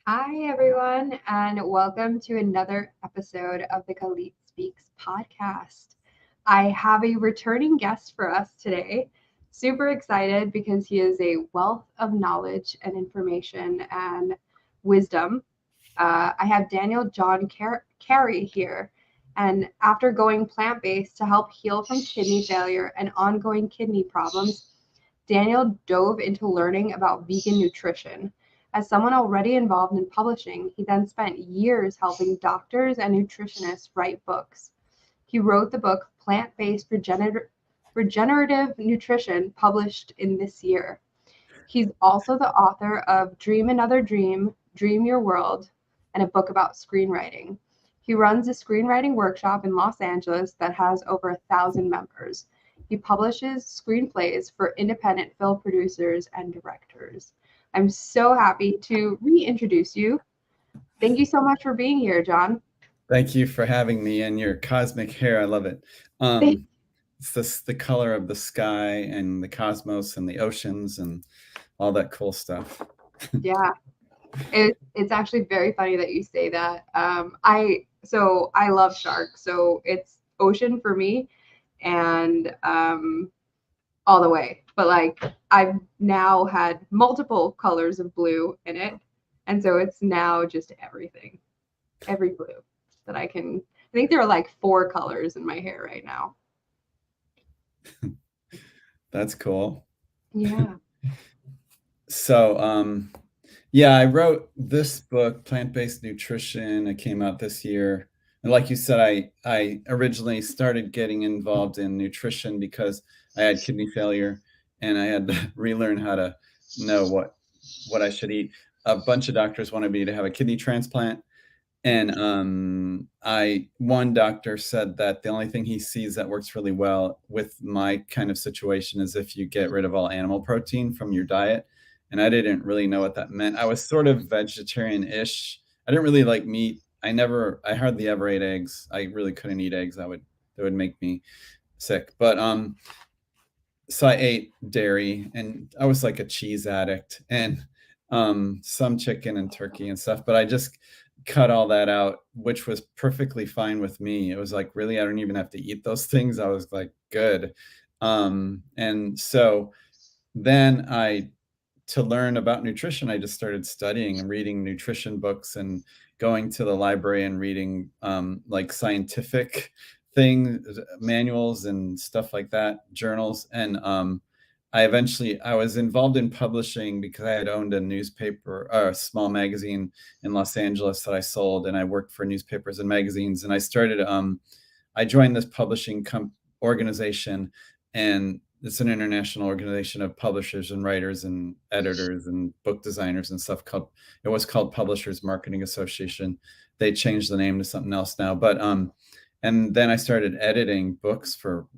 Hi, everyone, and welcome to another episode of the Galit Speaks podcast. I have a returning guest for us today. Super excited because he is a wealth of knowledge and information and wisdom. I have Daniel John Carey here. And after going plant based to help heal from kidney failure and ongoing kidney problems, Daniel dove into learning about vegan nutrition. As someone already involved in publishing, he then spent years helping doctors and nutritionists write books. He wrote the book Plant Based Regenerative Nutrition, published in this year. He's also the author of Dream Another Dream, Dream Your World, and a book about screenwriting. He runs a screenwriting workshop in Los Angeles that has over 1,000 members. He publishes screenplays for independent film producers and directors. I'm so happy to reintroduce you. Thank you so much for being here, John. Thank you for having me and your cosmic hair. I love it. It's the color of the sky and the cosmos and the oceans and all that cool stuff. Yeah, it's actually very funny that you say that. I love sharks, so it's ocean for me, and all the way. But like I've now had multiple colors of blue in it, and so it's now just everything, every blue that I can. I think there are like 4 colors in my hair right now. That's cool. Yeah. So, yeah, I wrote this book, Plant-Based Nutrition. It came out this year. And like you said, I originally started getting involved in nutrition because I had kidney failure and I had to relearn how to know what I should eat. A bunch of doctors wanted me to have a kidney transplant. And one doctor said that the only thing he sees that works really well with my kind of situation is if you get rid of all animal protein from your diet. And I didn't really know what that meant. I was sort of vegetarian-ish. I didn't really like meat. I hardly ever ate eggs. I really couldn't eat eggs. That would make me sick. But so I ate dairy and I was like a cheese addict and some chicken and turkey and stuff, but I just cut all that out, which was perfectly fine with me. It was like, really, I don't even have to eat those things. I was like, good. And so then to learn about nutrition, I just started studying and reading nutrition books and going to the library and reading like scientific things, manuals and stuff like that, journals. And I was involved in publishing because I had owned a newspaper, a small magazine in Los Angeles that I sold, and I worked for newspapers and magazines. And I joined this publishing organization, and it's an international organization of publishers and writers and editors and book designers and stuff. It was called Publishers Marketing Association. They changed the name to something else now, but and then I started editing books for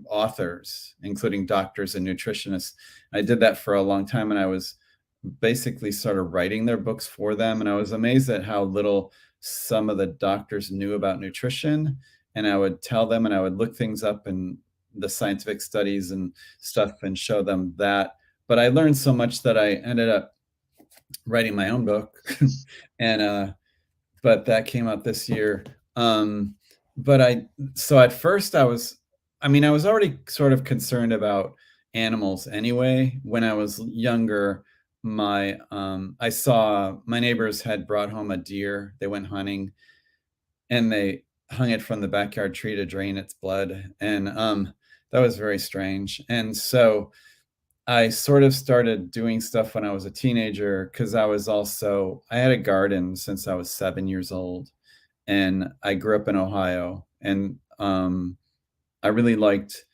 authors, including doctors and nutritionists. I did that for a long time, and I was basically sort of writing their books for them. And I was amazed at how little some of the doctors knew about nutrition. And I would tell them, and I would look things up in the scientific studies and stuff and show them that. But I learned so much that I ended up writing my own book. And but that came out this year. So at first I was already sort of concerned about animals anyway. When I was younger, I saw my neighbors had brought home a deer. They went hunting and they hung it from the backyard tree to drain its blood. And that was very strange. And so I sort of started doing stuff when I was a teenager because I had a garden since I was 7 years old. And I grew up in Ohio, and I really liked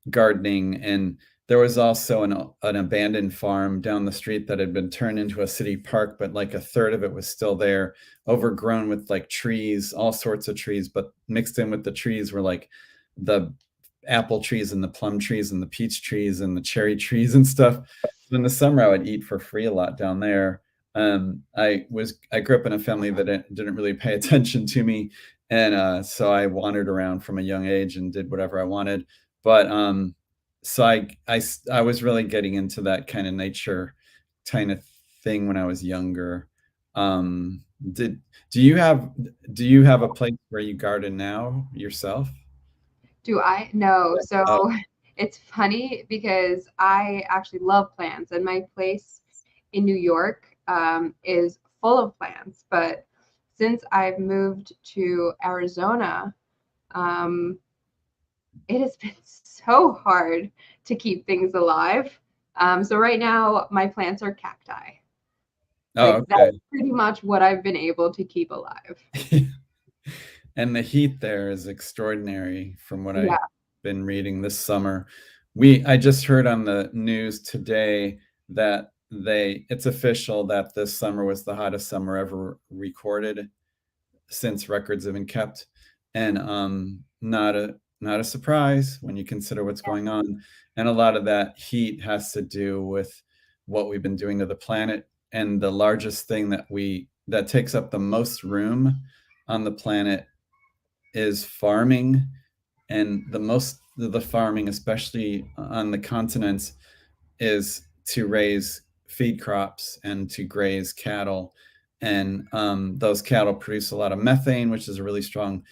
gardening. And there was also an abandoned farm down the street that had been turned into a city park, but like a third of it was still there, overgrown with like trees, all sorts of trees, but mixed in with the trees were like the apple trees and the plum trees and the peach trees and the cherry trees and stuff. So in the summer, I would eat for free a lot down there. I grew up in a family that didn't really pay attention to me. And so I wandered around from a young age and did whatever I wanted. But so I was really getting into that kind of nature kind of thing when I was younger. Did do you have a place where you garden now yourself? Do I? No. So Oh, it's funny because I actually love plants, and my place in New York is full of plants. But since I've moved to Arizona, um, it has been so hard to keep things alive. So right now, my plants are cacti. oh, Like that's okay. pretty much what I've been able to keep alive. And the heat there is extraordinary from what I've Yeah, been reading this summer. I just heard on the news today that it's official that this summer was the hottest summer ever recorded since records have been kept, and not a surprise when you consider what's going on. And a lot of that heat has to do with what we've been doing to the planet. And the largest thing that takes up the most room on the planet is farming, and the most of the farming, especially on the continents, is to raise feed crops and to graze cattle. And those cattle produce a lot of methane, which is a really strong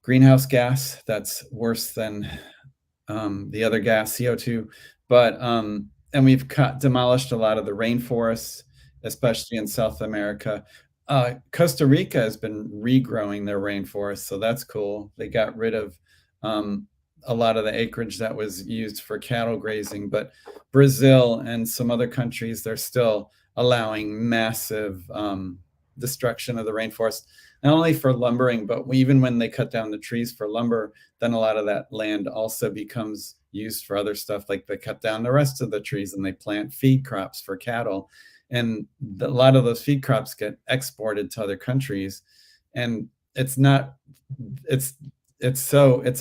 greenhouse gas that's worse than the other gas, CO2. But and we've demolished a lot of the rainforests, especially in South America. Costa Rica has been regrowing their rainforest, so that's cool. They got rid of a lot of the acreage that was used for cattle grazing, but Brazil and some other countries, they're still allowing massive destruction of the rainforest, not only for lumbering, but even when they cut down the trees for lumber, then a lot of that land also becomes used for other stuff. Like they cut down the rest of the trees and they plant feed crops for cattle. And a lot of those feed crops get exported to other countries. And it's not, it's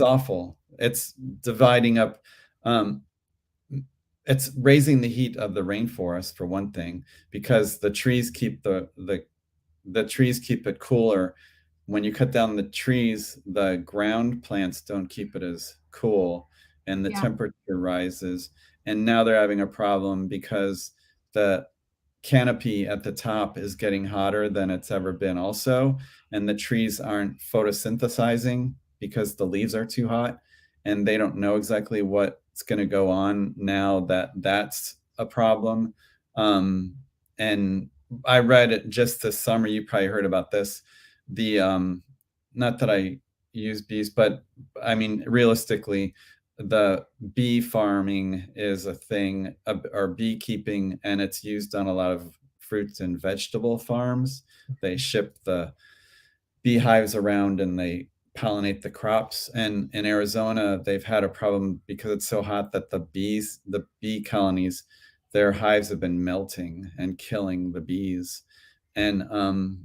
awful. It's dividing up, it's raising the heat of the rainforest for one thing, because the trees keep the trees keep it cooler. When you cut down the trees, the ground plants don't keep it as cool, and the yeah, temperature rises. And now they're having a problem because the canopy at the top is getting hotter than it's ever been also, and the trees aren't photosynthesizing because the leaves are too hot, and they don't know exactly what's going to go on now that that's a problem. And I read it just this summer. You probably heard about this. The not that I use bees, but I mean realistically, the bee farming is a thing, or beekeeping, and it's used on a lot of fruits and vegetable farms. They ship the beehives around and they pollinate the crops. And in Arizona, they've had a problem because it's so hot that the bee colonies, their hives have been melting and killing the bees. And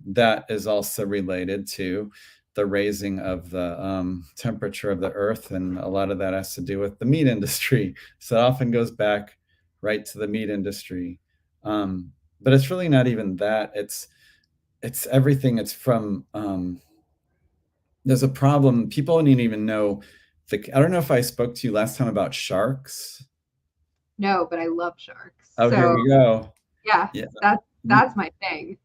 that is also related to the raising of the temperature of the earth. And a lot of that has to do with the meat industry. So it often goes back right to the meat industry. But it's really not even that. It's everything. It's from there's a problem. People don't even know. I don't know if I spoke to you last time about sharks. no, but I love sharks. Oh, here So we go. yeah, Yeah. that's You, that's my thing.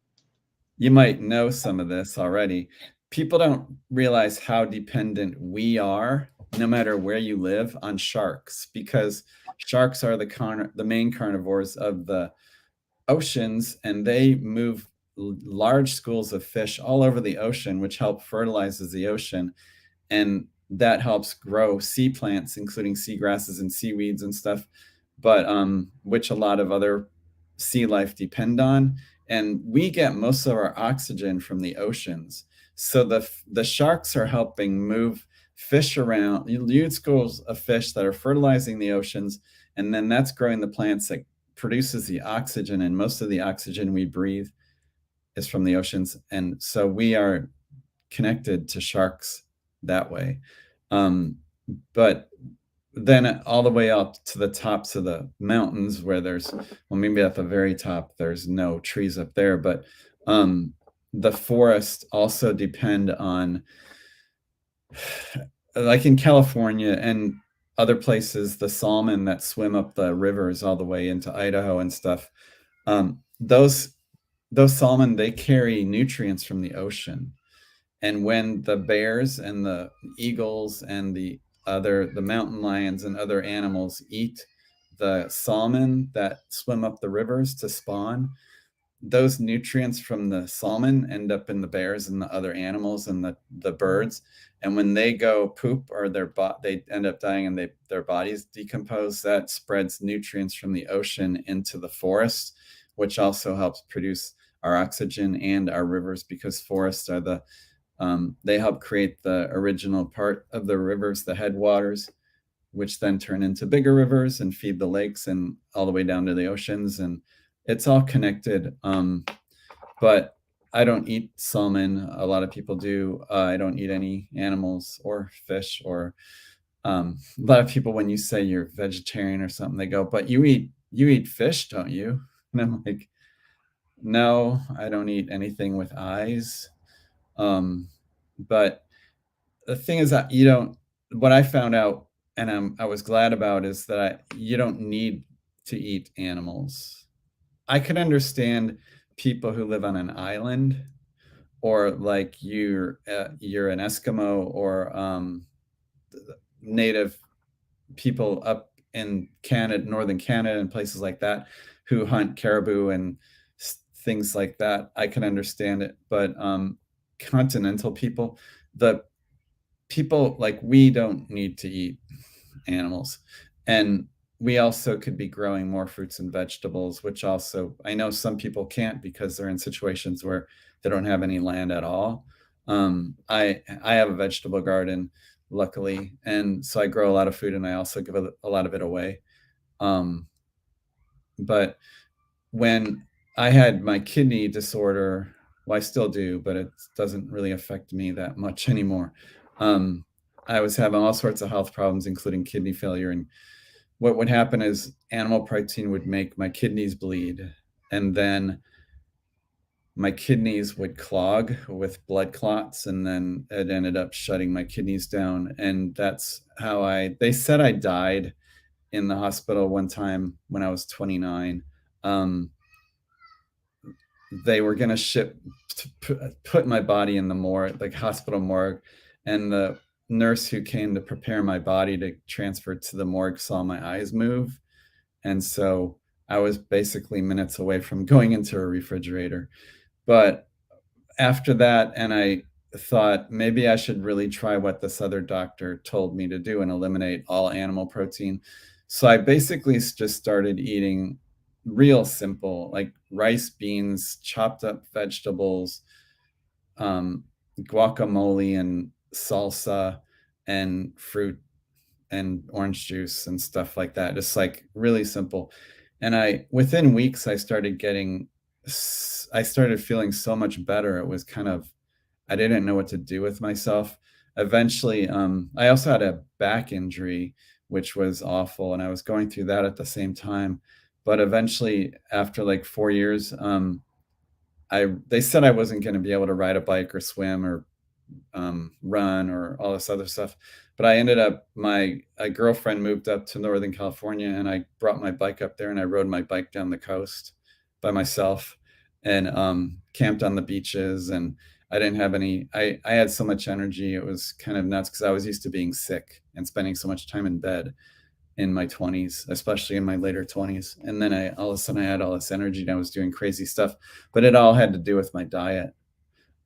you might know some of this already. People don't realize how dependent we are, no matter where you live, on sharks, because sharks are the main carnivores of the oceans, and they move large schools of fish all over the ocean, which help fertilizes the ocean. And that helps grow sea plants, including sea grasses and seaweeds and stuff, but which a lot of other sea life depend on. And we get most of our oxygen from the oceans. So the sharks are helping move fish around, huge schools of fish that are fertilizing the oceans, and then that's growing the plants that produces the oxygen, and most of the oxygen we breathe is from the oceans. And so we are connected to sharks that way. But then all the way up to the tops of the mountains where well, maybe at the very top, there's no trees up there, but the forests also depend on, like in California and other places, the salmon that swim up the rivers all the way into Idaho and stuff. Those those salmon, they carry nutrients from the ocean. And when the bears and the eagles and the mountain lions and other animals eat the salmon that swim up the rivers to spawn, those nutrients from the salmon end up in the bears and the other animals and the birds. And when they go poop or they end up dying and their bodies decompose, that spreads nutrients from the ocean into the forest, which also helps produce our oxygen and our rivers, because forests are they help create the original part of the rivers, the headwaters, which then turn into bigger rivers and feed the lakes and all the way down to the oceans. And it's all connected. But I don't eat salmon. A lot of people do. I don't eat any animals or fish. Or a lot of people, when you say you're vegetarian or something, they go, "But you eat fish, don't you?" And I'm like, "No, I don't eat anything with eyes." But the thing is that what I found out, and I was glad about, is that you don't need to eat animals. I could understand people who live on an island, or like you're an Eskimo, or native people up in Canada, northern Canada, and places like that, who hunt caribou and things like that. I can understand it, but continental people, the people like we don't need to eat animals. And we also could be growing more fruits and vegetables, which also I know some people can't because they're in situations where they don't have any land at all. I have a vegetable garden, luckily, and so I grow a lot of food, and I also give a lot of it away. But when I had my kidney disorder, well, I still do, but it doesn't really affect me that much anymore. I was having all sorts of health problems, including kidney failure. And what would happen is animal protein would make my kidneys bleed. And then my kidneys would clog with blood clots. And then it ended up shutting my kidneys down. And that's how they said I died in the hospital one time when I was 29. They were going to put my body in the morgue, like hospital morgue. And the nurse who came to prepare my body to transfer to the morgue saw my eyes move. And so I was basically minutes away from going into a refrigerator. But after that, and I thought maybe I should really try what this other doctor told me to do and eliminate all animal protein. So I basically just started eating real simple, like rice, beans, chopped up vegetables, guacamole and salsa and fruit and orange juice and stuff like that. Just like really simple. And within weeks, I started feeling so much better. It was I didn't know what to do with myself. Eventually, I also had a back injury, which was awful. And I was going through that at the same time. But eventually, after like 4 years, they said I wasn't going to be able to ride a bike or swim or run or all this other stuff. But I ended up, a girlfriend moved up to Northern California, and I brought my bike up there, and I rode my bike down the coast by myself, and camped on the beaches. And I didn't have I had so much energy. It was kind of nuts because I was used to being sick and spending so much time in bed in my 20s, especially in my later 20s. And then all of a sudden I had all this energy and I was doing crazy stuff, but it all had to do with my diet.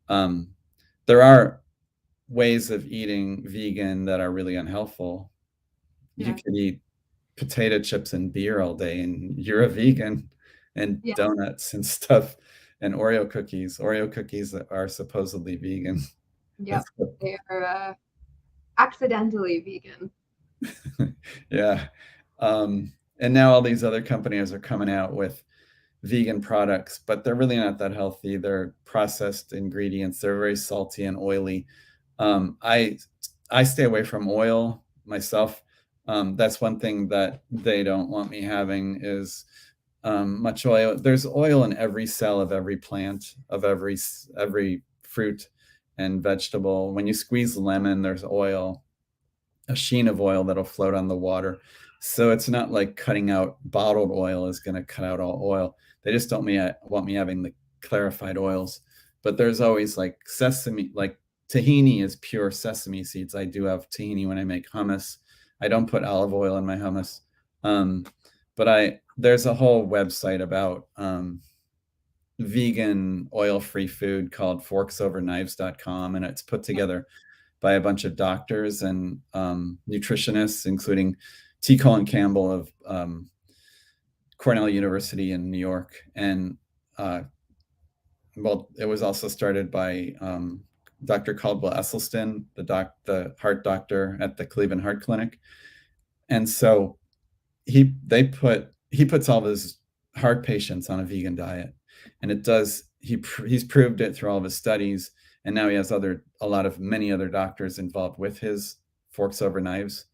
There are ways of eating vegan that are really unhelpful. Yeah. You could eat potato chips and beer all day and you're a vegan, and yeah. Donuts and stuff, and Oreo cookies. Oreo cookies are supposedly vegan. Yep, they are accidentally vegan. Yeah. And now all these other companies are coming out with vegan products, but they're really not that healthy. They're processed ingredients. They're very salty and oily. I stay away from oil myself. That's one thing that they don't want me having is much oil. There's oil in every cell of every plant, of every fruit and vegetable. When you squeeze lemon, there's oil, a sheen of oil that'll float on the water. So it's not like cutting out bottled oil is going to cut out all oil. They just don't want me having clarified oils. But there's always like sesame, like tahini is pure sesame seeds. I do have tahini when I make hummus. I don't put olive oil in my hummus. But there's a whole website about vegan oil-free food called forksovernifes.com, and it's put together by a bunch of doctors and nutritionists, including T. Colin Campbell of Cornell University in New York. And well, it was also started by Dr. Caldwell Esselstyn, the heart doctor at the Cleveland Heart Clinic. And so he puts all of his heart patients on a vegan diet, and he's proved it through all of his studies. And now he has many other doctors involved with his Forks Over Knives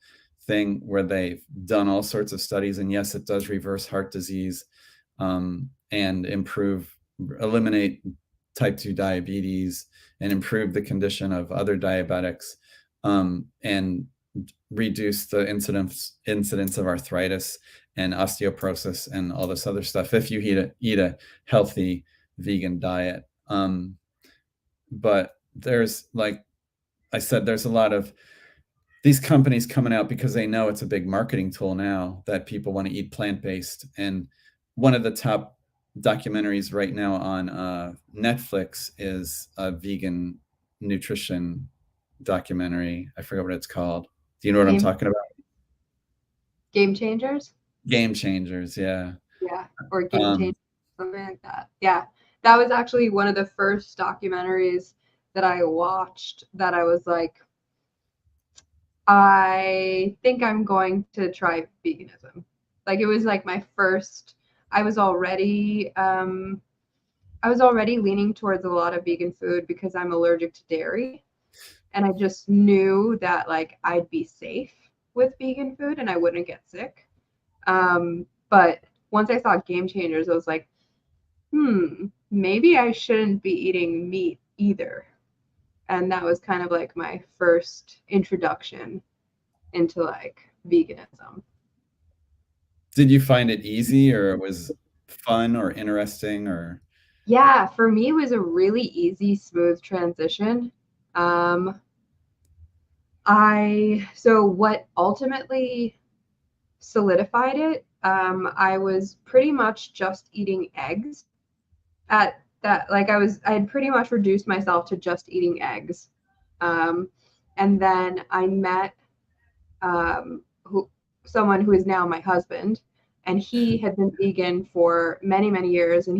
thing, where they've done all sorts of studies. And yes, it does reverse heart disease and eliminate type 2 diabetes and improve the condition of other diabetics, and reduce the incidence of arthritis and osteoporosis and all this other stuff if you eat a healthy vegan diet. But there's, like I said, there's a lot of these companies coming out because they know it's a big marketing tool now that people want to eat plant-based. And one of the top documentaries right now on Netflix is a vegan nutrition documentary. I forget what it's called. Do you know what I'm talking about? Game Changers? Game Changers, yeah. Yeah, or Game Changers, something like that. Yeah, that was actually one of the first documentaries that I watched that I was like, I think I'm going to try veganism. Like, it was like my first, I was already leaning towards a lot of vegan food because I'm allergic to dairy. And I just knew that like I'd be safe with vegan food and I wouldn't get sick. But once I saw Game Changers, I was like, maybe I shouldn't be eating meat either. And that was kind of like my first introduction into like veganism. Did you find it easy, or it was fun or interesting, or? Yeah, for me, it was a really easy, smooth transition. So what ultimately solidified it, I was pretty much just eating eggs at that, like I had pretty much reduced myself to just eating eggs. And then I met someone who is now my husband, and he had been vegan for many, many years. And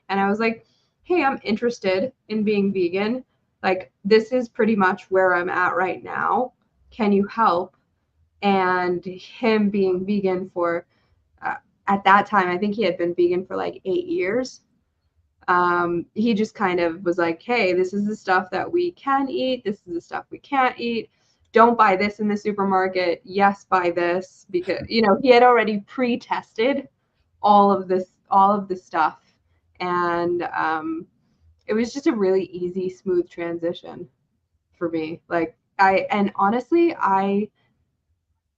I was like, hey, I'm interested in being vegan. Like, this is pretty much where I'm at right now. Can you help? And him being vegan for, at that time, I think he had been vegan for like 8 years. He just kind of was like, hey, this is the stuff that we can eat. This is the stuff we can't eat. Don't buy this in the supermarket. Yes, buy this, because, he had already pre-tested all of this stuff. And it was just a really easy, smooth transition for me. And honestly, I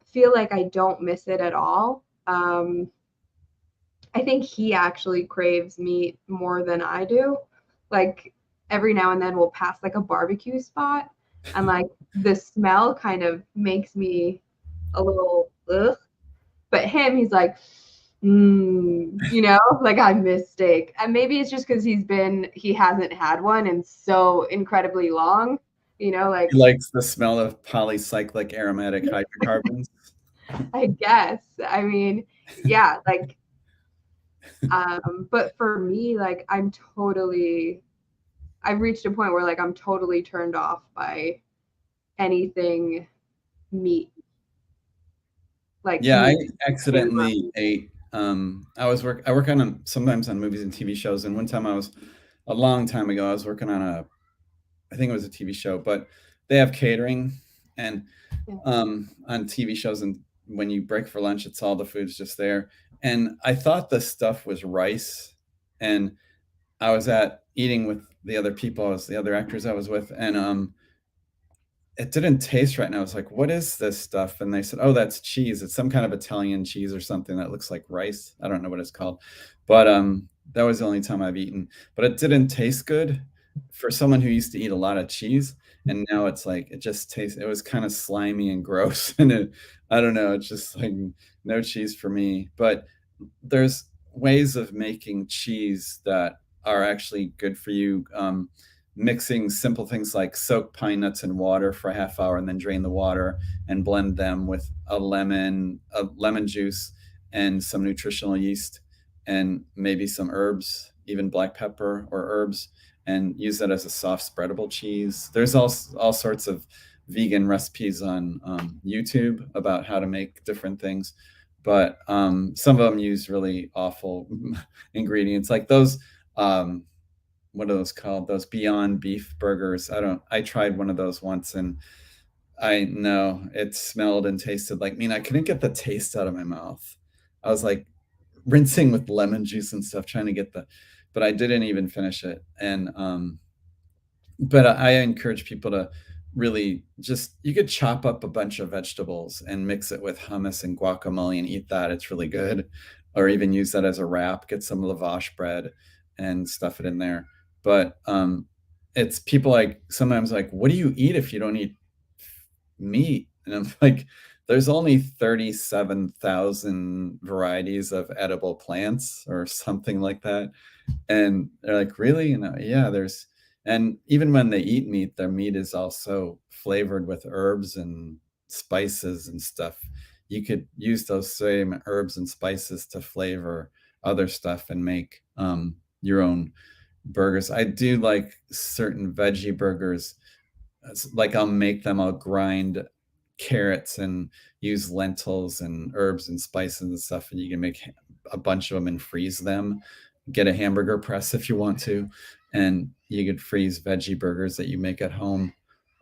feel like I don't miss it at all. I think he actually craves meat more than I do. Like, every now and then we'll pass like a barbecue spot, and like the smell kind of makes me a little ugh. But he's like, like, I miss steak. And maybe it's just because he hasn't had one in so incredibly long, like. He likes the smell of polycyclic aromatic hydrocarbons. I guess. I mean, yeah, like, but for me, like, I've reached a point where like I'm totally turned off by anything meat. Like, yeah, I accidentally ate. I work on sometimes on movies and TV shows, and one time a long time ago, I was working on I think it was a TV show, but they have catering, and on TV shows, and when you break for lunch, it's all the food's just there. And I thought the stuff was rice, and I was eating with the other the other actors I was with, and it didn't taste right. And I was like, what is this stuff? And they said, oh, that's cheese. It's some kind of Italian cheese or something that looks like rice. I don't know what it's called. But That was the only time I've eaten, but it didn't taste good for someone who used to eat a lot of cheese. And now it's like, it just tastes, it was kind of slimy and gross. And I don't know, it's just like no cheese for me. But there's ways of making cheese that are actually good for you. Mixing simple things like soak pine nuts in water for a half hour and then drain the water and blend them with a lemon juice and some nutritional yeast and maybe some herbs, even black pepper or herbs, and use that as a soft spreadable cheese. There's all sorts of vegan recipes on YouTube about how to make different things, but some of them use really awful ingredients, like those what are those called? Those Beyond Beef burgers. I tried one of those once, and I know it smelled and tasted like, I couldn't get the taste out of my mouth. I was like rinsing with lemon juice and stuff, trying to get but I didn't even finish it. And but I encourage people to really just, you could chop up a bunch of vegetables and mix it with hummus and guacamole and eat that. It's really good. Or even use that as a wrap, get some lavash bread and stuff it in there. But it's people like sometimes like, what do you eat if you don't eat meat? And I'm like, there's only 37,000 varieties of edible plants or something like that. And they're like, really? Yeah, and even when they eat meat, their meat is also flavored with herbs and spices and stuff. You could use those same herbs and spices to flavor other stuff and make your own burgers. I do like certain veggie burgers. Like I'll grind carrots and use lentils and herbs and spices and stuff, and you can make a bunch of them and freeze them. Get a hamburger press if you want to, and you could freeze veggie burgers that you make at home.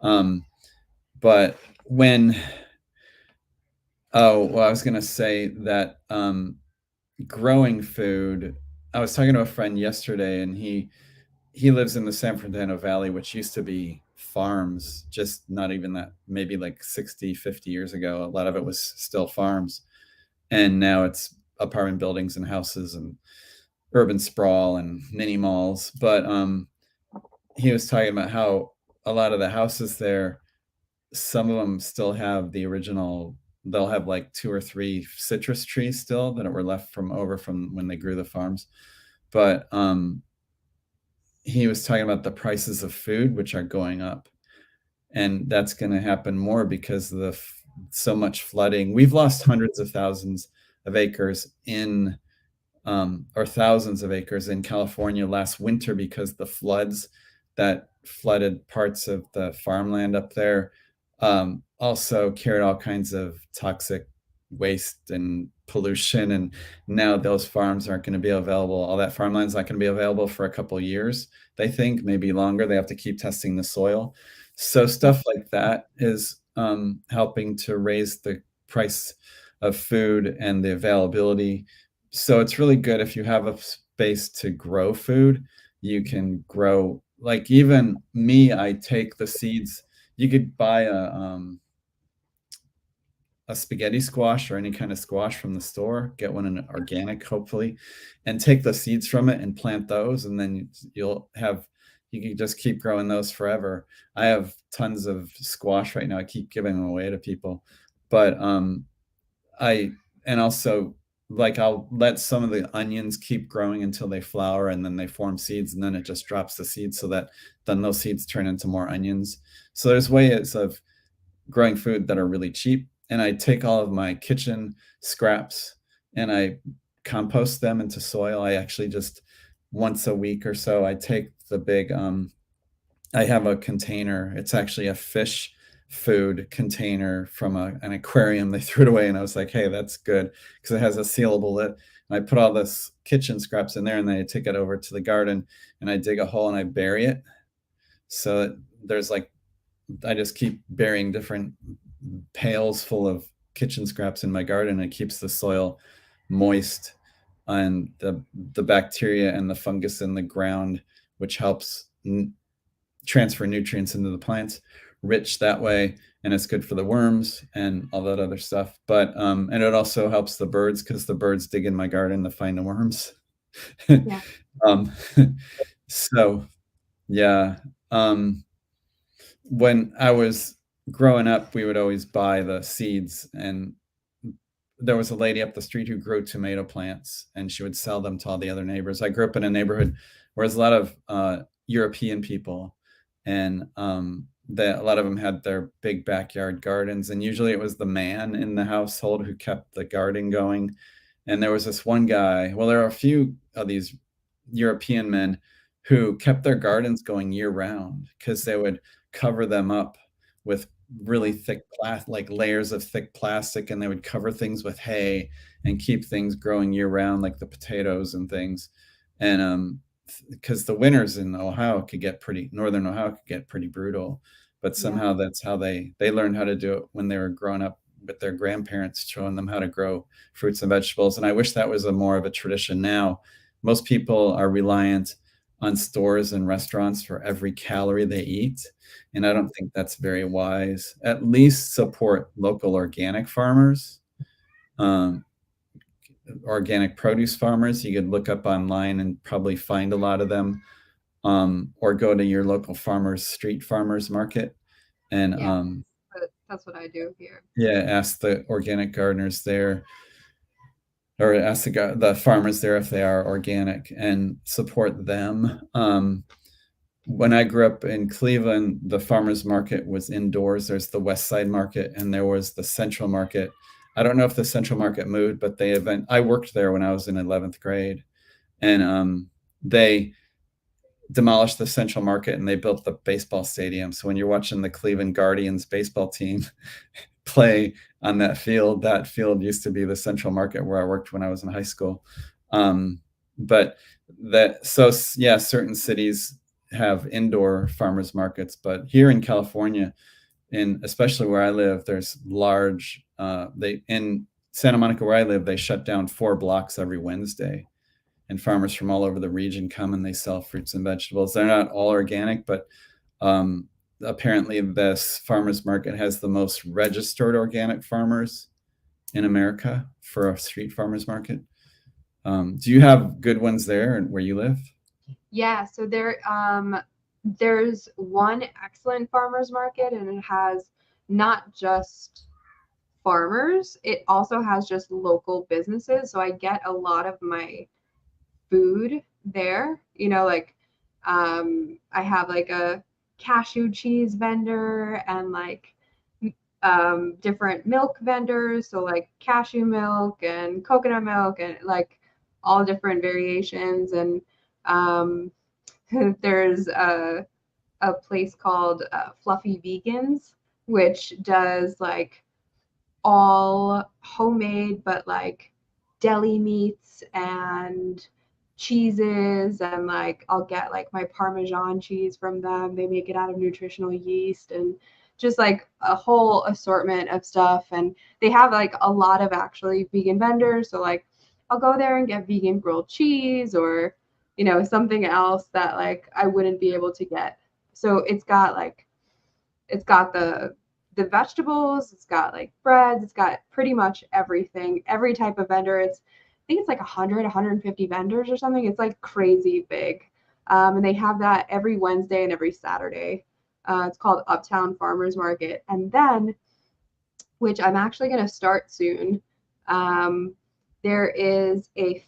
But I was going to say that growing food, I was talking to a friend yesterday, and he lives in the San Fernando Valley, which used to be farms, just not even that, maybe like 60, 50 years ago. A lot of it was still farms. And now it's apartment buildings and houses and urban sprawl and mini malls. But he was talking about how a lot of the houses there, some of them still have the original, they'll have like 2 or 3 citrus trees still that were left from when they grew the farms. But he was talking about the prices of food, which are going up. And that's going to happen more because of so much flooding. We've lost hundreds of thousands of acres or thousands of acres in California last winter because the floods that flooded parts of the farmland up there also carried all kinds of toxic waste and pollution. And now those farms aren't going to be available. All that farmland's not going to be available for a couple of years. They think maybe longer. They have to keep testing the soil. So stuff like that is helping to raise the price of food and the availability. So it's really good if you have a space to grow food. You can grow, like even me, I take the seeds. You could buy a spaghetti squash or any kind of squash from the store, get one in organic, hopefully, and take the seeds from it and plant those. And then you can just keep growing those forever. I have tons of squash right now. I keep giving them away to people, but also like I'll let some of the onions keep growing until they flower and then they form seeds, and then it just drops the seeds so that then those seeds turn into more onions. So there's ways of growing food that are really cheap. And I take all of my kitchen scraps and I compost them into soil. I actually just once a week or so, I take the big, I have a container. It's actually a fish food container from an aquarium. They threw it away, and I was like, hey, that's good because it has a sealable lid. And I put all this kitchen scraps in there, and then I take it over to the garden and I dig a hole and I bury it. So there's like, I just keep burying different pails full of kitchen scraps in my garden. It keeps the soil moist and the bacteria and the fungus in the ground, which helps transfer nutrients into the plants, rich that way. And it's good for the worms and all that other stuff. But and it also helps the birds because the birds dig in my garden to find the worms. Yeah. Um, so yeah. When I was growing up, we would always buy the seeds, and there was a lady up the street who grew tomato plants, and she would sell them to all the other neighbors. I grew up in a neighborhood where there's a lot of European people, and a lot of them had their big backyard gardens, and usually it was the man in the household who kept the garden going. And there was this one guy, well, there are a few of these European men who kept their gardens going year round because they would cover them up with really thick like layers of thick plastic, and they would cover things with hay and keep things growing year round, like the potatoes and things. And because the winters in northern Ohio could get pretty brutal, but somehow that's how they learned how to do it when they were growing up with their grandparents showing them how to grow fruits and vegetables. And I wish that was more of a tradition now. Most people are reliant on stores and restaurants for every calorie they eat, and I don't think that's very wise. At least support local organic farmers, organic produce farmers. You could look up online and probably find a lot of them, or go to your local street farmers market, and that's what I do here. Yeah, ask the organic gardeners there, or ask the farmers there if they are organic, and support them. When I grew up in Cleveland, the farmers market was indoors. There's the West Side Market, and there was the Central Market. I don't know if the Central Market moved, but I worked there when I was in 11th grade, and they demolished the Central Market and they built the baseball stadium. So when you're watching the Cleveland Guardians baseball team play on that field used to be the Central Market where I worked when I was in high school. Certain cities have indoor farmers markets, but here in California, especially where I live, there's large, in Santa Monica where I live, they shut down 4 blocks every Wednesday, and farmers from all over the region come and they sell fruits and vegetables. They're not all organic, but apparently this farmers market has the most registered organic farmers in America for a street farmers market. Do you have good ones there where you live? Yeah, so there's one excellent farmers market, and it has not just farmers, it also has just local businesses. So I get a lot of my food there. Like I have like a cashew cheese vendor and like different milk vendors. So like cashew milk and coconut milk and like all different variations. And there's a place called Fluffy Vegans, which does like all homemade, but like deli meats and cheeses, and like I'll get like my Parmesan cheese from them. They make it out of nutritional yeast, and just like a whole assortment of stuff. And they have like a lot of actually vegan vendors. So like I'll go there and get vegan grilled cheese, or something else that like I wouldn't be able to get. So it's got the vegetables, it's got like breads, it's got pretty much everything, every type of vendor. I think it's like 150 vendors or something. It's like crazy big. And they have that every Wednesday and every Saturday. It's called Uptown Farmers Market. And then, which I'm actually going to start soon, there is a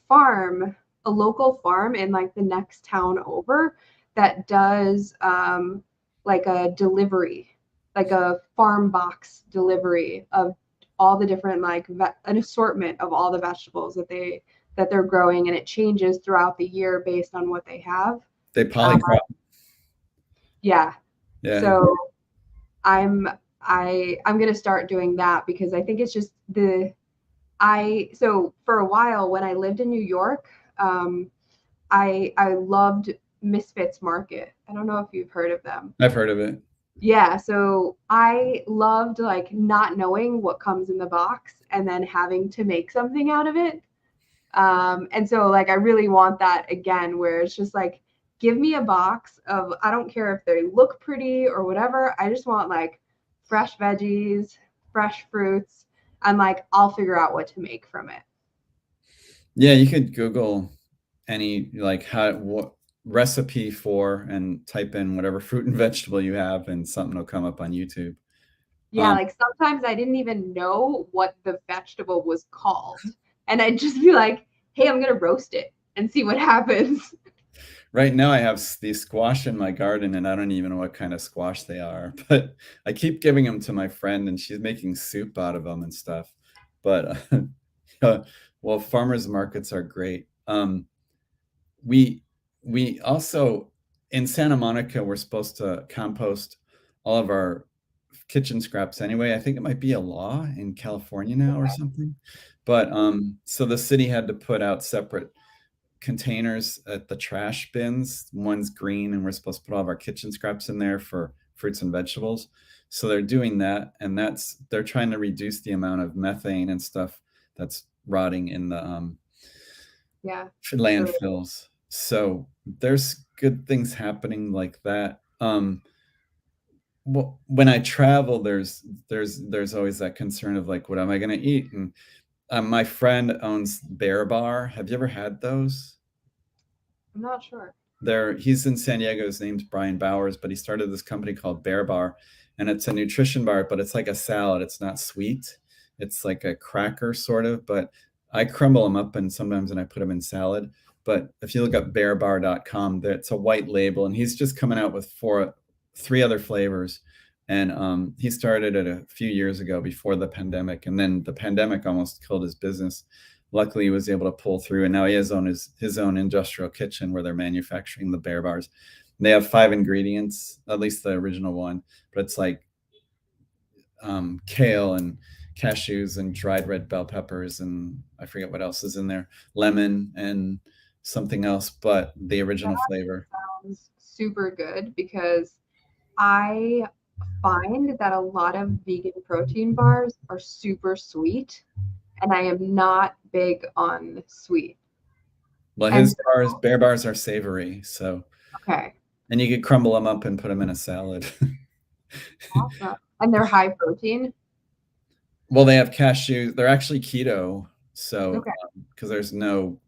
local farm in like the next town over that does like a delivery, like a farm box delivery of all the different an assortment of all the vegetables that they're growing, and it changes throughout the year based on what they have. They polycrop. Yeah. Yeah. So I'm going to start doing that, because I think it's just so for a while when I lived in New York, I loved Misfits Market. I don't know if you've heard of them. I've heard of it. Yeah, so I loved like not knowing what comes in the box and then having to make something out of it. And so like I really want that again, where it's just like, give me a box of, I don't care if they look pretty or whatever. I just want like fresh veggies, fresh fruits, and like I'll figure out what to make from it. Yeah, you could Google any like what recipe for, and type in whatever fruit and vegetable you have, and something will come up on YouTube. Yeah, like sometimes I didn't even know what the vegetable was called. And I'd just be like, hey, I'm going to roast it and see what happens. Right now I have these squash in my garden, and I don't even know what kind of squash they are, but I keep giving them to my friend, and she's making soup out of them and stuff. But well, farmers markets are great. We also in Santa Monica, we're supposed to compost all of our kitchen scraps anyway. I think it might be a law in California now or something. But so the city had to put out separate containers at the trash bins. One's green, and we're supposed to put all of our kitchen scraps in there for fruits and vegetables. So they're doing that, and they're trying to reduce the amount of methane and stuff that's rotting in the Yeah. landfills. So there's good things happening like that. Well, when I travel, there's always that concern of like, what am I going to eat? And my friend owns Bear Bar. Have you ever had those? I'm not sure. He's in San Diego. His name's Brian Bowers, but he started this company called Bear Bar, and it's a nutrition bar, but it's like a salad. It's not sweet. It's like a cracker sort of, but I crumble them up and I put them in salad. But if you look up bearbar.com, it's a white label, and he's just coming out with three other flavors. And he started it a few years ago before the pandemic, and then the pandemic almost killed his business. Luckily, he was able to pull through, and now he has his own industrial kitchen where they're manufacturing the Bear Bars. They have 5 ingredients, at least the original one, but it's like kale and cashews and dried red bell peppers, and I forget what else is in there, lemon and something else, but the original flavor. Sounds super good, because I find that a lot of vegan protein bars are super sweet, and I am not big on sweet. Well, Bear Bars are savory, so okay. And you could crumble them up and put them in a salad. Awesome. And they're high protein. Well, they have cashew. They're actually keto, so Okay. because there's no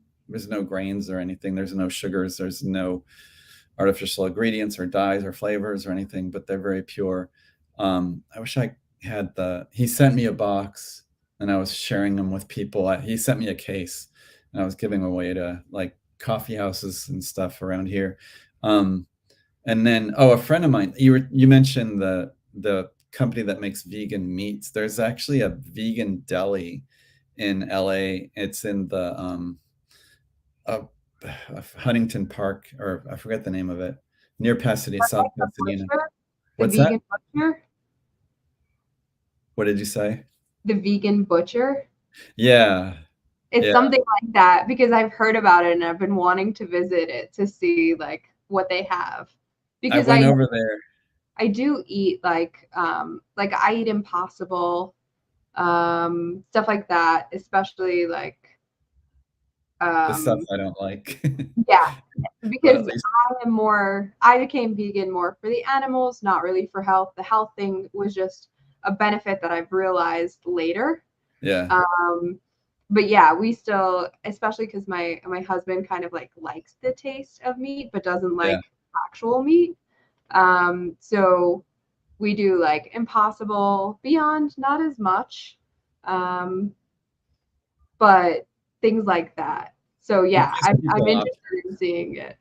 grains or anything. There's no sugars. There's no artificial ingredients or dyes or flavors or anything, but they're very pure. I wish I had he sent me a box, and I was sharing them with people. He sent me a case, and I was giving away to like coffee houses and stuff around here. And then, a friend of mine, you mentioned the company that makes vegan meats. There's actually a vegan deli in LA. It's in the Huntington Park, or I forget the name of it, near Pasadena, South Pasadena. What's that? Vegan butcher? What did you say? The vegan butcher? Yeah. It's something like that, because I've heard about it and I've been wanting to visit it to see like what they have. Because I went over there. I do eat like I eat Impossible, stuff like that, especially like the stuff I don't like. Yeah, because I became vegan more for the animals, not really for health. The health thing was just a benefit that I've realized later. Yeah. But yeah, we still, especially because my husband kind of like likes the taste of meat, but doesn't like actual meat. So we do like Impossible, Beyond, not as much, but things like that. So yeah, I'm interested in seeing it.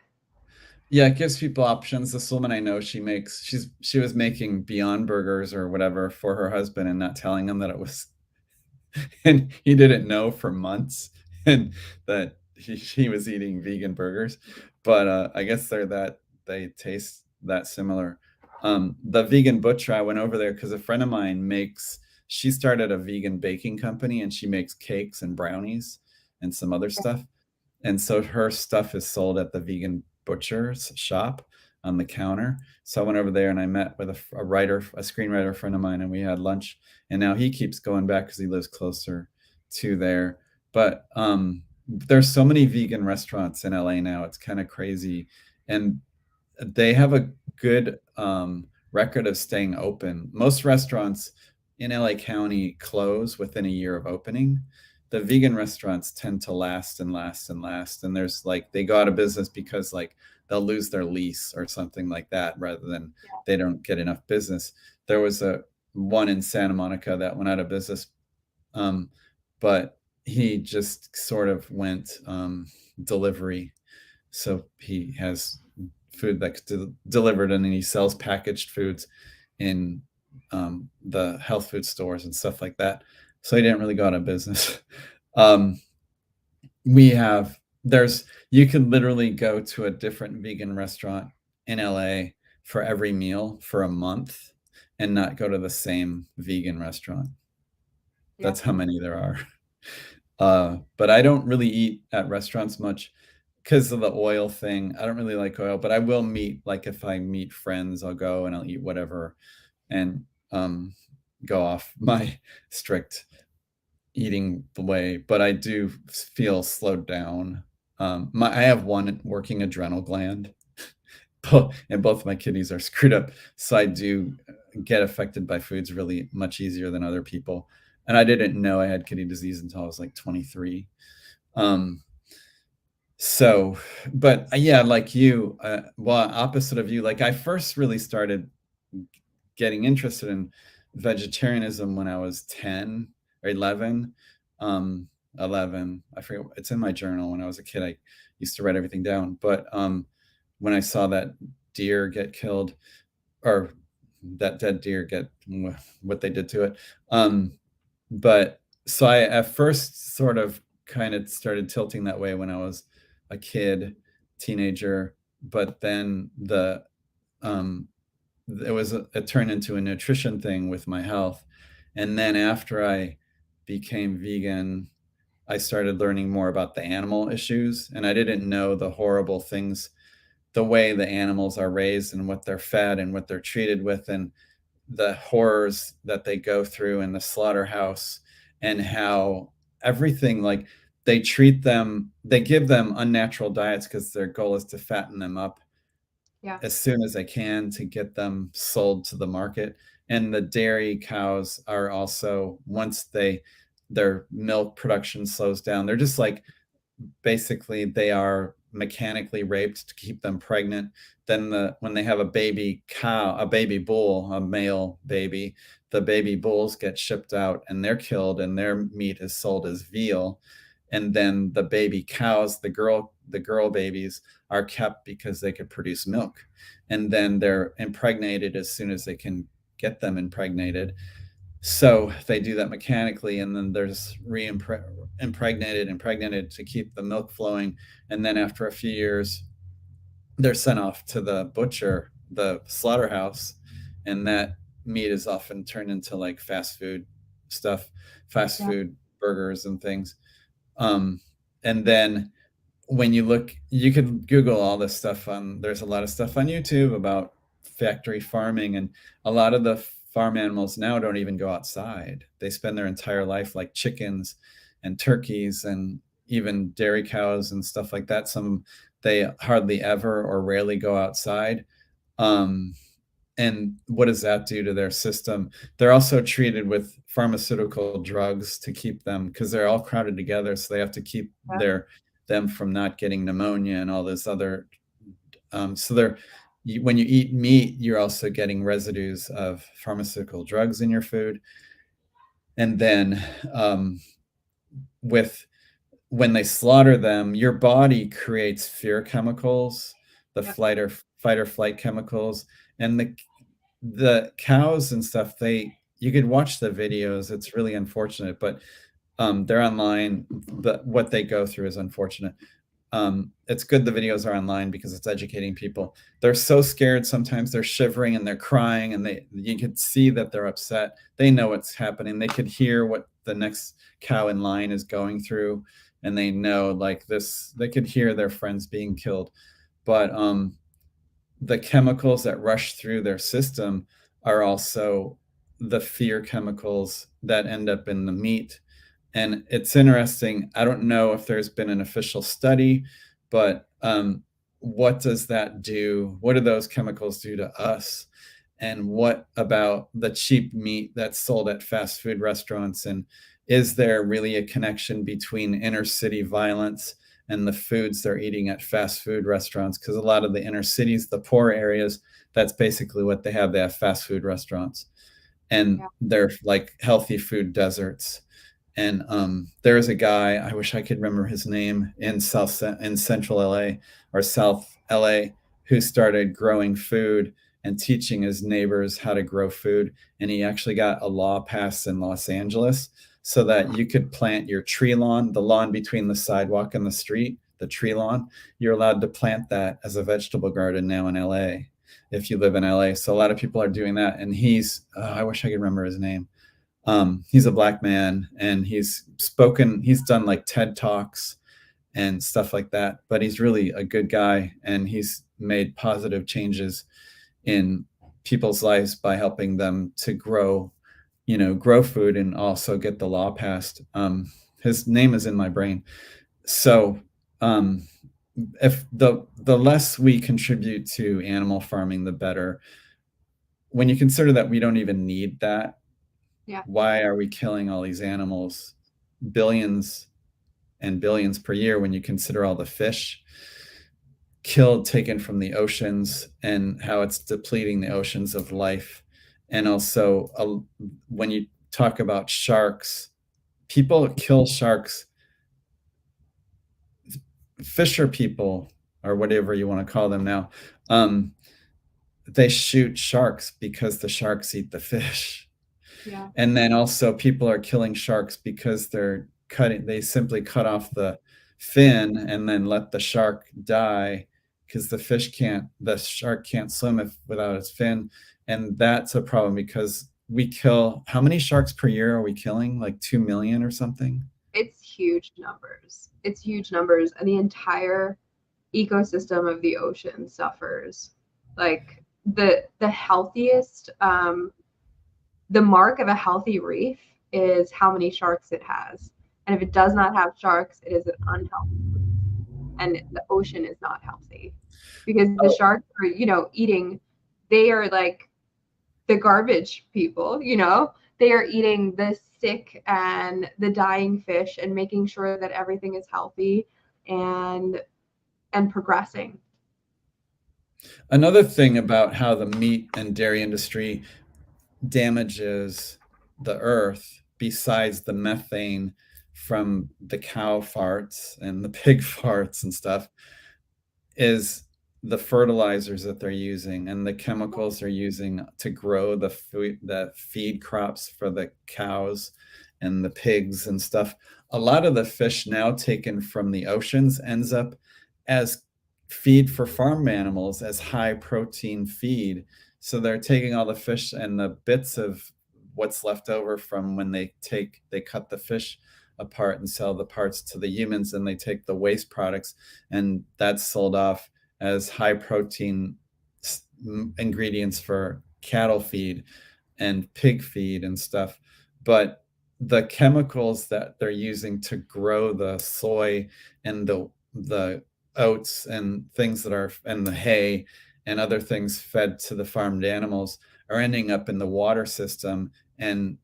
Yeah, it gives people options. This woman I know, she was making Beyond Burgers or whatever for her husband and not telling him that it was, and he didn't know for months, and that he was eating vegan burgers. But I guess they taste that similar. The vegan butcher, I went over there because a friend of mine she started a vegan baking company, and she makes cakes and brownies and some other stuff. And so her stuff is sold at the vegan butcher's shop on the counter. So I went over there and I met with a screenwriter friend of mine, and we had lunch. And now he keeps going back because he lives closer to there. But there's so many vegan restaurants in LA now. It's kind of crazy. And they have a good record of staying open. Most restaurants in LA County close within a year of opening. the vegan restaurants tend to last and last and last. And there's like, they go out of business because like they'll lose their lease or something like that, rather than they don't get enough business. There was a one in Santa Monica that went out of business. But he just sort of went delivery. So he has food that's delivered, and then he sells packaged foods in the health food stores and stuff like that. So he didn't really go out of business. You can literally go to a different vegan restaurant in LA for every meal for a month and not go to the same vegan restaurant. Yeah. That's how many there are. But I don't really eat at restaurants much because of the oil thing. I don't really like oil, but I will meet, like if I meet friends, I'll go and I'll eat whatever and go off my strict eating way. But I do feel slowed down. I have one working adrenal gland, and both my kidneys are screwed up. So I do get affected by foods really much easier than other people. And I didn't know I had kidney disease until I was like 23. So, but yeah, like you, well, opposite of you, like I first really started getting interested in vegetarianism when I was 10 or 11. 11, I forget, it's in my journal. When I was a kid, I used to write everything down. But when I saw that deer get killed, or that dead deer get what they did to it. But so I at first sort of kind of started tilting that way when I was a kid, teenager, but then it turned into a nutrition thing with my health. And then after I became vegan, I started learning more about the animal issues, and I didn't know the horrible things, the way the animals are raised and what they're fed and what they're treated with, and the horrors that they go through in the slaughterhouse, and how everything, like they treat them, they give them unnatural diets because their goal is to fatten them up as soon as they can to get them sold to the market. And the dairy cows are also, once their milk production slows down, they're just like, basically they are mechanically raped to keep them pregnant. Then when they have a baby cow, a baby bull, a male baby, the baby bulls get shipped out and they're killed, and their meat is sold as veal. And then the baby cows, the girl babies, are kept because they could produce milk. And then they're impregnated as soon as they can get them impregnated. So they do that mechanically, and then there's impregnated to keep the milk flowing. And then after a few years, they're sent off to the butcher, the slaughterhouse, and that meat is often turned into like fast food stuff, food burgers and things. And then when you look, you could Google all this stuff there's a lot of stuff on YouTube about factory farming, and a lot of the farm animals now don't even go outside. They spend their entire life, like chickens and turkeys and even dairy cows and stuff like that. Some, they hardly ever or rarely go outside. And what does that do to their system? They're also treated with pharmaceutical drugs to keep them, because they're all crowded together. So they have to keep them from not getting pneumonia and all this other. So when you eat meat, you're also getting residues of pharmaceutical drugs in your food. And then when they slaughter them, your body creates fear chemicals, the fight or flight chemicals. And the cows and stuff, you could watch the videos. It's really unfortunate, but they're online. What they go through is unfortunate. It's good the videos are online because it's educating people. They're so scared. Sometimes they're shivering and they're crying, and you could see that they're upset. They know what's happening. They could hear what the next cow in line is going through, and they know, like this, they could hear their friends being killed. But the chemicals that rush through their system are also the fear chemicals that end up in the meat. And it's interesting. I don't know if there's been an official study, but what does that do? What do those chemicals do to us? And what about the cheap meat that's sold at fast food restaurants and is there really a connection between inner city violence and the foods they're eating at fast food restaurants? Because a lot of the inner cities, the poor areas, that's basically what they have. They have fast food restaurants, and Yeah. they're like healthy food deserts. And there's a guy, I wish I could remember his name, in central LA or South LA, who started growing food and teaching his neighbors how to grow food. And he actually got a law passed in Los Angeles so that you could plant your tree lawn, the lawn between the sidewalk and the street, the tree lawn. You're allowed to plant that as a vegetable garden now in LA if you live in LA. So a lot of people are doing that. And I wish I could remember his name. He's a Black man, and he's done like TED Talks and stuff like that, but he's really a good guy, and he's made positive changes in people's lives by helping them to grow food and also get the law passed. His name is in my brain. So if the less we contribute to animal farming, the better. When you consider that we don't even need that, Yeah. why are we killing all these animals, billions and billions per year, when you consider all the fish killed, taken from the oceans, and how it's depleting the oceans of life? And also, when you talk about sharks, people kill sharks. Fisher people, or whatever you want to call them now, they shoot sharks because the sharks eat the fish. Yeah. And then also people are killing sharks because they simply cut off the fin and then let the shark die, because the shark can't swim without its fin. And that's a problem, because how many sharks per year are we killing? Like 2 million or something? It's huge numbers. It's huge numbers. And the entire ecosystem of the ocean suffers. Like the healthiest, the mark of a healthy reef is how many sharks it has. And if it does not have sharks, it is an unhealthy reef. And the ocean is not healthy, because the sharks are, eating, they are like the garbage people, they are eating the sick and the dying fish and making sure that everything is healthy and progressing. Another thing about how the meat and dairy industry damages the earth, besides the methane from the cow farts and the pig farts and stuff, is the fertilizers that they're using and the chemicals they're using to grow the feed crops for the cows and the pigs and stuff. A lot of the fish now taken from the oceans ends up as feed for farm animals, as high protein feed. So they're taking all the fish and the bits of what's left over from when they cut the fish apart and sell the parts to the humans, and they take the waste products, and that's sold off as high protein ingredients for cattle feed and pig feed and stuff. But the chemicals that they're using to grow the soy and the oats and things and the hay and other things fed to the farmed animals are ending up in the water system and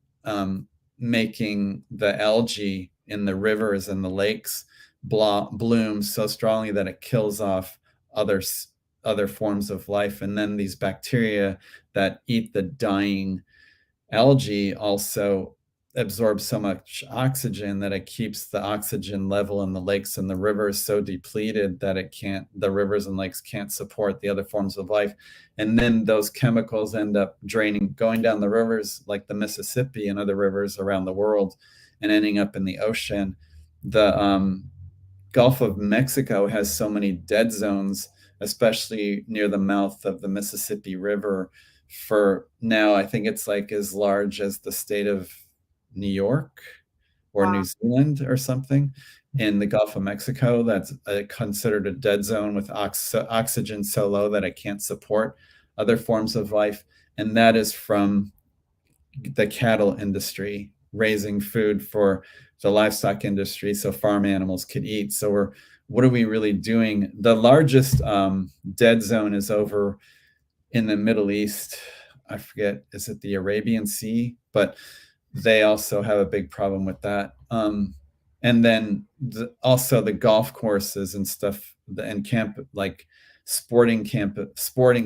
making the algae in the rivers and the lakes bloom so strongly that it kills off other forms of life. And then these bacteria that eat the dying algae also absorb so much oxygen that it keeps the oxygen level in the lakes and the rivers so depleted that the rivers and lakes can't support the other forms of life. And then those chemicals end up going down the rivers like the Mississippi and other rivers around the world and ending up in the ocean. The Gulf of Mexico has so many dead zones, especially near the mouth of the Mississippi River. For now, I think it's like as large as the state of New York or New Zealand or something in the Gulf of Mexico. That's considered a dead zone with oxygen so low that it can't support other forms of life. And that is from the cattle industry raising food for the livestock industry so farm animals could eat. So what are we really doing? The largest dead zone is over in the Middle East. I forget, is it the Arabian Sea? But they also have a big problem with that. And then also the golf courses and stuff, and camp, like sporting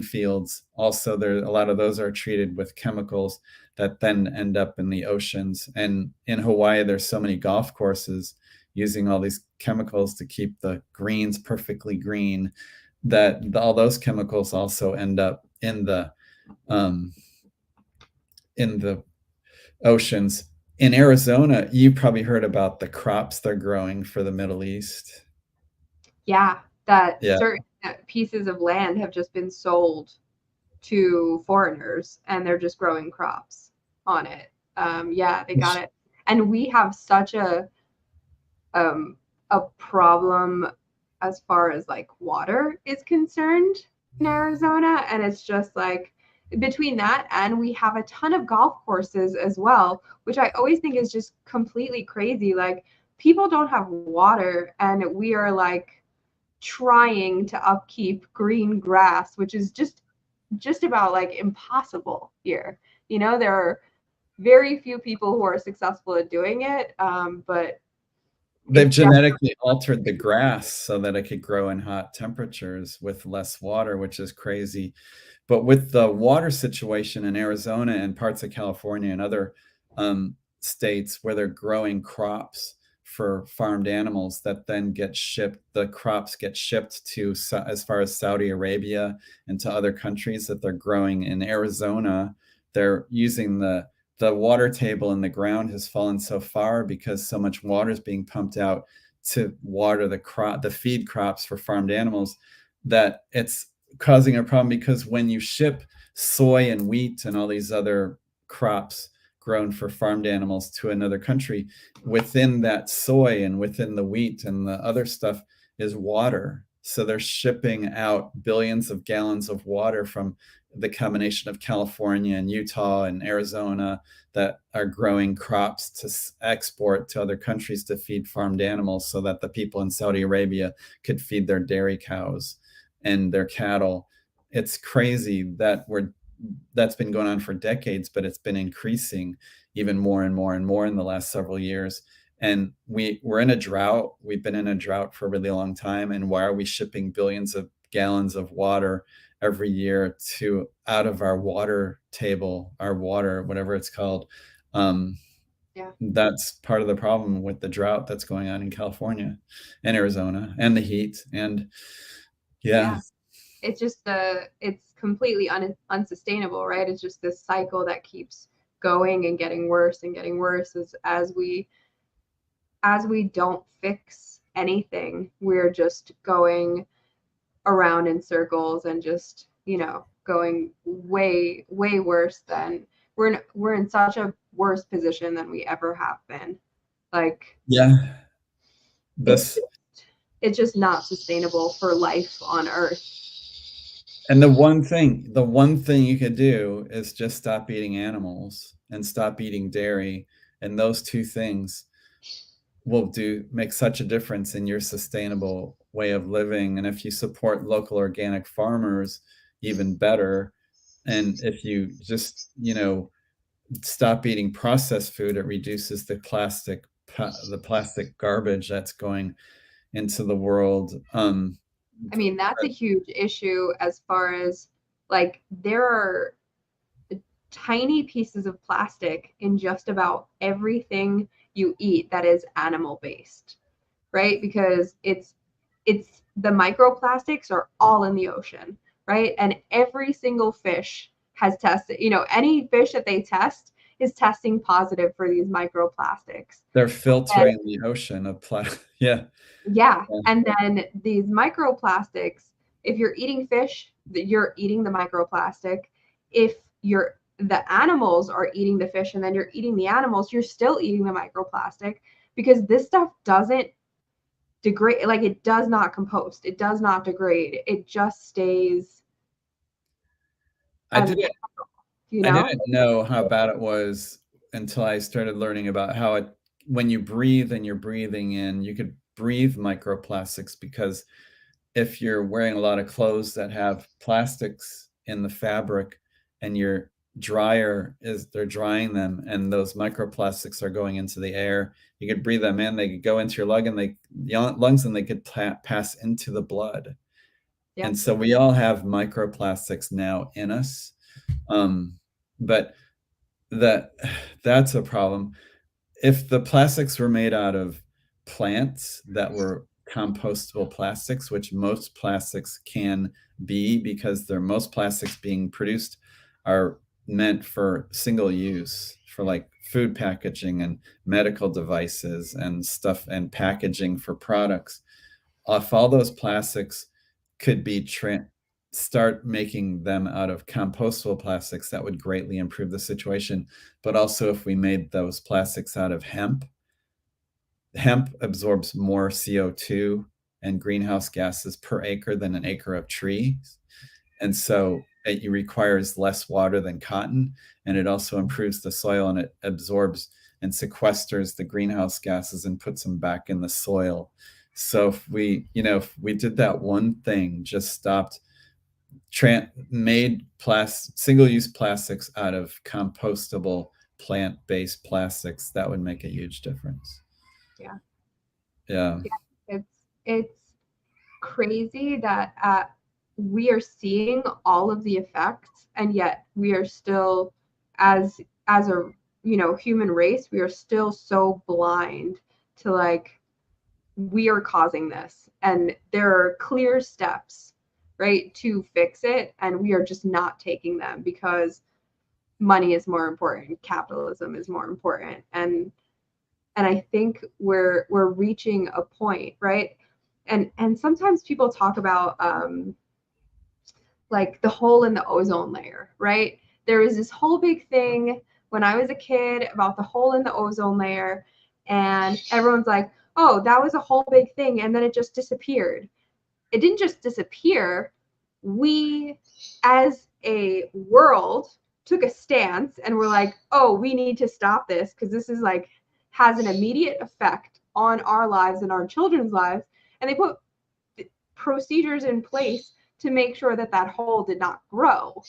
fields. Also, there a lot of those are treated with chemicals that then end up in the oceans. And in Hawaii, there's so many golf courses using all these chemicals to keep the greens perfectly green, that all those chemicals also end up in the oceans. In Arizona, you probably heard about the crops they're growing for the Middle East. Yeah, that Yeah. certain pieces of land have just been sold to foreigners and they're just growing crops on it. Yeah, they got it. And we have such a problem as far as like water is concerned in Arizona. And it's just like between that and we have a ton of golf courses as well, which I always think is just completely crazy. Like people don't have water and we are like trying to upkeep green grass, which is just about like impossible here. You know, there are very few people who are successful at doing it, but they've genetically altered the grass so that it could grow in hot temperatures with less water, which is crazy. But with the water situation in Arizona and parts of California and other states where they're growing crops for farmed animals that then get shipped, the crops get shipped to as far as Saudi Arabia and to other countries that they're growing in Arizona, they're using the water table in the ground has fallen so far because so much water is being pumped out to water the feed crops for farmed animals, that it's causing a problem. Because when you ship soy and wheat and all these other crops grown for farmed animals to another country, within that soy and within the wheat and the other stuff is water. So they're shipping out billions of gallons of water from the combination of California and Utah and Arizona that are growing crops to export to other countries to feed farmed animals so that the people in Saudi Arabia could feed their dairy cows and their cattle. It's crazy that that's been going on for decades, but it's been increasing even more and more and more in the last several years. And we're in a drought. We've been in a drought for a really long time. And why are we shipping billions of gallons of water every year out of our water table, our water, whatever it's called? That's part of the problem with the drought that's going on in California and Arizona and the heat. And it's just it's completely unsustainable, right? It's just this cycle that keeps going and getting worse as we don't fix anything. We're just going around in circles and just, going way worse than we're in such a worse position than we ever have been. Like, it's just not sustainable for life on Earth. And the one thing you could do is just stop eating animals and stop eating dairy. And those two things will make such a difference in your sustainable way of living. And if you support local organic farmers, even better. And if you just, stop eating processed food, it reduces the plastic garbage that's going into the world. I mean, that's a huge issue as far as like there are tiny pieces of plastic in just about everything you eat that is animal based, right? Because it's the microplastics are all in the ocean, right? And every single fish has tested, any fish that they test is testing positive for these microplastics. They're filtering the ocean of plastic. Yeah. And then these microplastics, if you're eating fish, you're eating the microplastic. If the animals are eating the fish and then you're eating the animals, you're still eating the microplastic, because this stuff doesn't degrade. Like, it does not compost. It does not degrade. It just stays. I didn't know how bad it was until I started learning about how when you breathe and you're breathing in, you could breathe microplastics, because if you're wearing a lot of clothes that have plastics in the fabric and you're dryer is they're drying them, and those microplastics are going into the air. You could breathe them in, they could go into your lungs, and they could pass into the blood. Yeah. And so we all have microplastics now in us. But that's a problem. If the plastics were made out of plants that were compostable plastics, which most plastics can be, because most plastics being produced are meant for single use, for like food packaging and medical devices and stuff, and packaging for products. If all those plastics could be start making them out of compostable plastics, that would greatly improve the situation. But also, if we made those plastics out of hemp absorbs more CO2 and greenhouse gases per acre than an acre of trees. And so it requires less water than cotton, and it also improves the soil, and it absorbs and sequesters the greenhouse gases and puts them back in the soil. So if we did that one thing, just stopped made single-use plastics out of compostable plant-based plastics, that would make a huge difference. Yeah. It's crazy that we are seeing all of the effects, and yet we are still, as a human race, we are still so blind to, like, we are causing this, and there are clear steps, right, to fix it, and we are just not taking them because money is more important, capitalism is more important, and I think we're reaching a point, right? And sometimes people talk about like the hole in the ozone layer, right? There was this whole big thing when I was a kid about the hole in the ozone layer, and everyone's like, oh, that was a whole big thing, and then it just disappeared. It didn't just disappear. We, as a world, took a stance and we're like, oh, we need to stop this because this is like has an immediate effect on our lives and our children's lives. And they put procedures in place to make sure that that hole did not grow.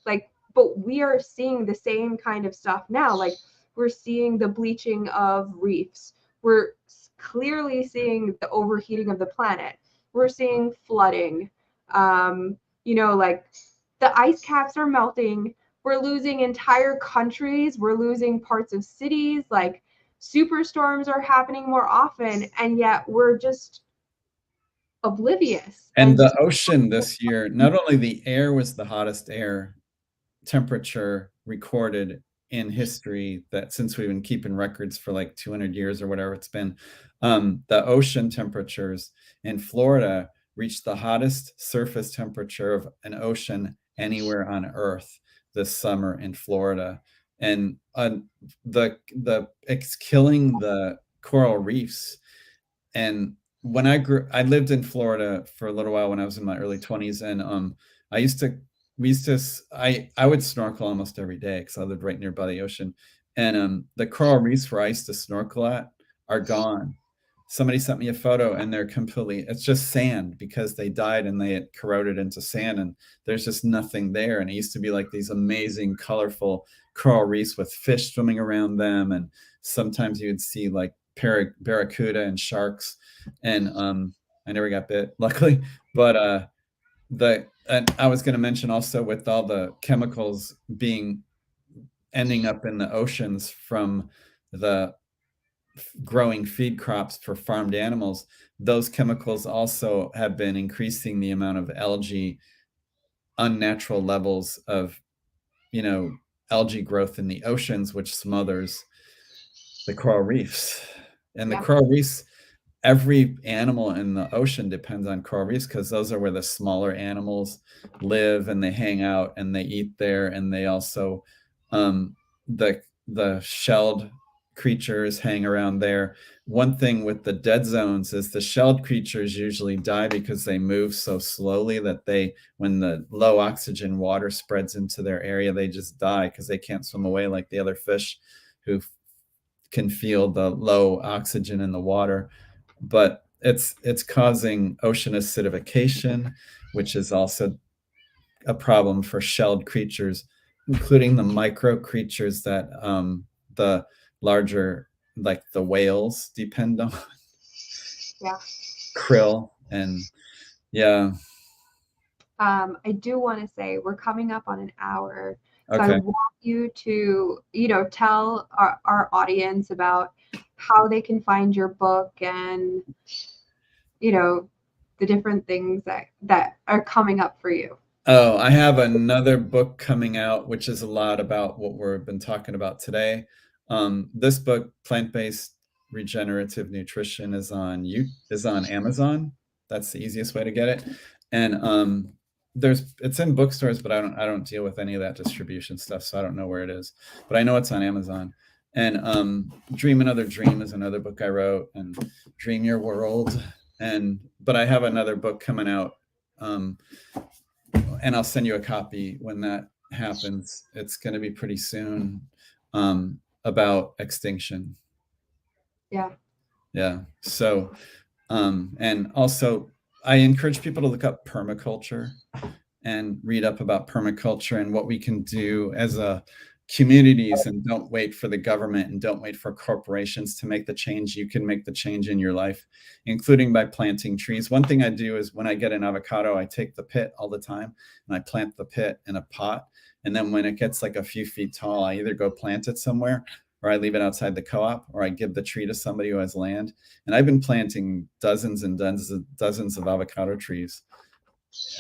Like, but we are seeing the same kind of stuff now. Like, we're seeing the bleaching of reefs. We're clearly seeing the overheating of the planet. We're seeing flooding. Like the ice caps are melting. We're losing entire countries. We're losing parts of cities. Like, superstorms are happening more often, and yet we're just oblivious. And the ocean this year, not only the air was the hottest air temperature recorded in history, that since we've been keeping records for like 200 years or whatever it's been, the ocean temperatures in Florida reached the hottest surface temperature of an ocean anywhere on Earth this summer in Florida. And it's killing the coral reefs. And when I lived in Florida for a little while when I was in my early 20s, and I would snorkel almost every day because I lived right nearby the ocean. And the coral reefs where I used to snorkel at are gone. Somebody sent me a photo, and it's just sand because they died and they had corroded into sand, and there's just nothing there. And it used to be like these amazing, colorful coral reefs with fish swimming around them. And sometimes you would see like barracuda and sharks. And I never got bit, luckily. But and I was going to mention also, with all the chemicals ending up in the oceans from the growing feed crops for farmed animals, those chemicals also have been increasing the amount of algae, unnatural levels of, algae growth in the oceans, which smothers the coral reefs. And the coral reefs, every animal in the ocean depends on coral reefs because those are where the smaller animals live, and they hang out and they eat there. And they also, the shelled creatures hang around there. One thing with the dead zones is the shelled creatures usually die because they move so slowly that when the low oxygen water spreads into their area, they just die because they can't swim away like the other fish who can feel the low oxygen in the water. But it's causing ocean acidification, which is also a problem for shelled creatures. including the micro creatures that the larger, like the whales, depend on. Yeah. Krill and yeah. I do want to say we're coming up on an hour. So I Okay. want you to, tell our audience about how they can find your book and, the different things that are coming up for you. Oh, I have another book coming out, which is a lot about what we've been talking about today. This book, Plant-Based Regenerative Nutrition, is on Amazon. That's the easiest way to get it. And it's in bookstores, but I don't deal with any of that distribution stuff, so I don't know where it is. But I know it's on Amazon. And Dream Another Dream is another book I wrote, and Dream Your World. But I have another book coming out. And I'll send you a copy when that happens. It's going to be pretty soon, about extinction. Yeah. Yeah. So, and also I encourage people to look up permaculture and read up about permaculture and what we can do as a communities, and don't wait for the government and don't wait for corporations to make the change. You can make the change in your life, including by planting trees. One thing I do is when I get an avocado, I take the pit all the time and I plant the pit in a pot. And then when it gets like a few feet tall, I either go plant it somewhere, or I leave it outside the co-op, or I give the tree to somebody who has land. And I've been planting dozens and dozens of avocado trees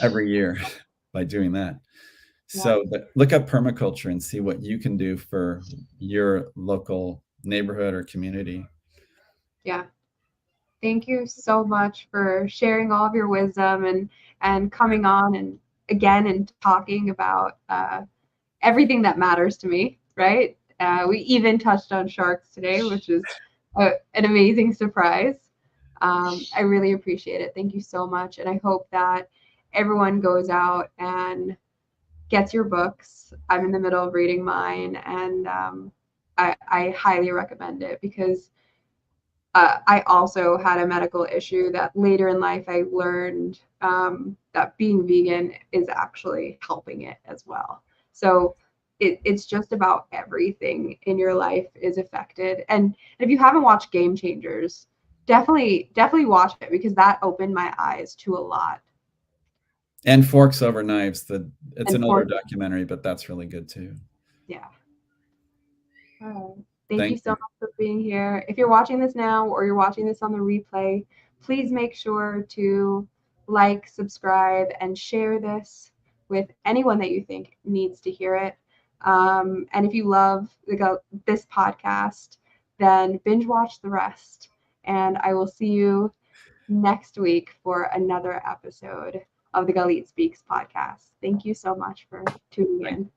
every year by doing that. So look up permaculture and see what you can do for your local neighborhood or community. Yeah. Thank you so much for sharing all of your wisdom and coming on and talking about everything that matters to me, right? We even touched on sharks today, which is an amazing surprise. I really appreciate it. Thank you so much. And I hope that everyone goes out and gets your books. I'm in the middle of reading mine, and I highly recommend it because I also had a medical issue that later in life I learned that being vegan is actually helping it as well. So it's just about everything in your life is affected. And if you haven't watched Game Changers, definitely watch it because that opened my eyes to a lot. And Forks Over Knives. It's an older Forks. documentary, but that's really good too. Yeah. Thank you so much for being here. If you're watching this now or you're watching this on the replay, please make sure to like, subscribe, and share this with anyone that you think needs to hear it. And if you love this podcast, then binge watch the rest. And I will see you next week for another episode of the Galit Speaks podcast. Thank you so much for tuning in.